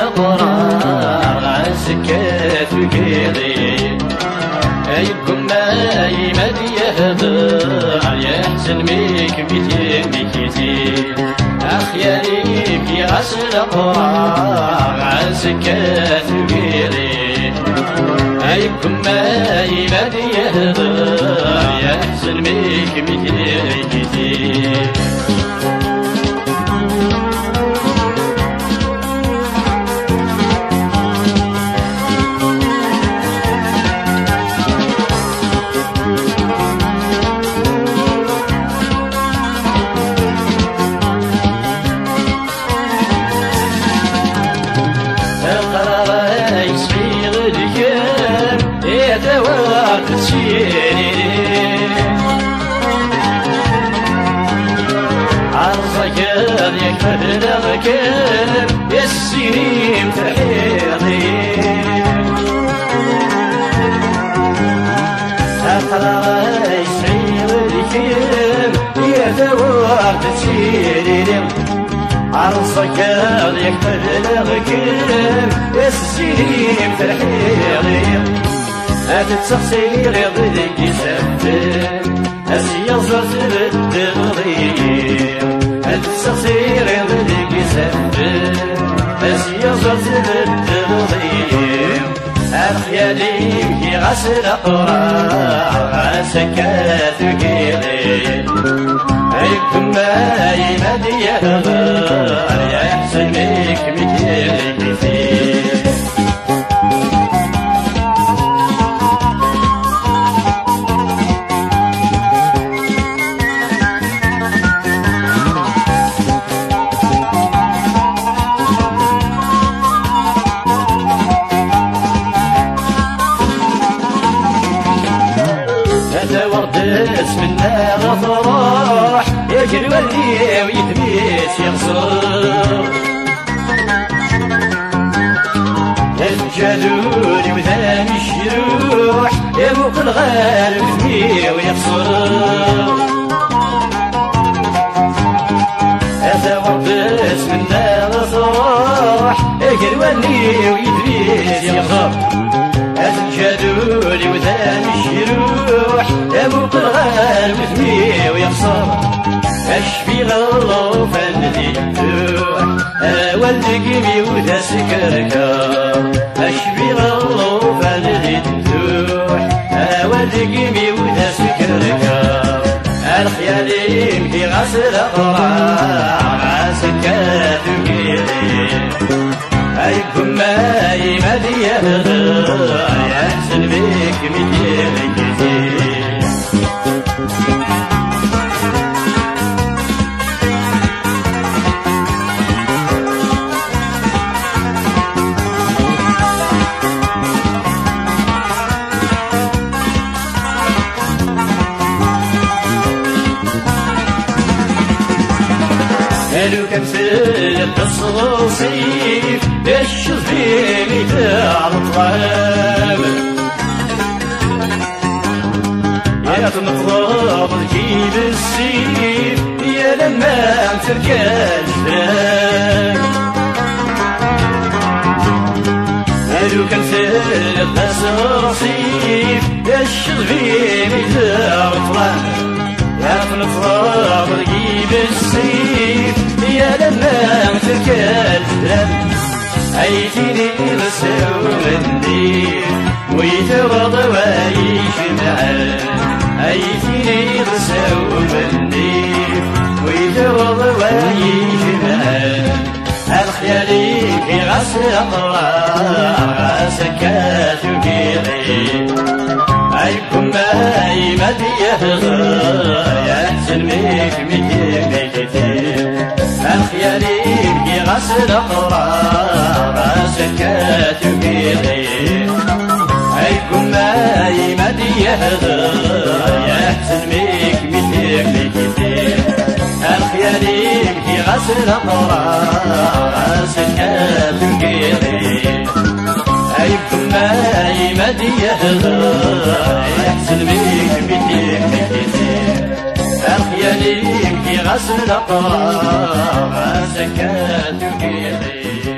الأقرار سكات وكيري أيكم ما يمد يهدر يحسن ميك ميتين ميكيتين أخياليك يغسل الأقرار سكات وكيري أيكم ما يمد يهدر يحسن ميك ميتين ميكيتين عرضك يكفر لغكر السنين تحيطي أقرأ يسعير الكيم يدور تسيرين عرضك يكفر لغكر السنين تحيطي أتتسخسير يضيك يسفن أسيصر بالدغيم أتتسخسير يضيك يسفن أسيصر بالدغيم أخياليك يغسل أقرار سكات وكيلي أيكم ما يمد يهغر يحسن بيك مكيلي كثير اسم النار فرح يجري واللي ويتميس يغصر الجدول وذان الشروح يموق الغالب فيه ويخسر هذا ورد اسم النار فرح يجري واللي ويتميس يغصر الجدول وذان الشروح يموت الغالب فيه ويخسر اشفي غلو فندي تروح والدقمي وذا سكركا اشفي غلو فندي تروح والدقمي وذا سكركا الخيالين في غسل أقرار سكات وكيلي أيكم ما يمد يهدر يحسن بيك مكيلي كثير قالوا كان سلك الصوصيف الشظيمي تاع الطعام يا تنطلب تجيب السيف يا لما تركى الجبال قالوا كان سلك الصوصيف الشظيمي تاع الطعام يا تنطلب تجيب السيف يا لما تركى الجبال عيتيني غسل منديل ويترضى ويجمع عيتيني غسل منديل ويترضى ويجمع الخيالي في غسل أقرار سكات وكيلي عيكم ما يمد يهغر يحسن بيك مكيك كثير الخيالي في غسل أقرار سكات وكيلي عيكم ما يمد يهغر يحسن بيك مكيك كثير الخيالي في غسل أقرار سكات وكيلي عيكم ما يمد يهغر يحسن بيك مكيك كثير الخيالي في غسل أقرار سكات وكيلي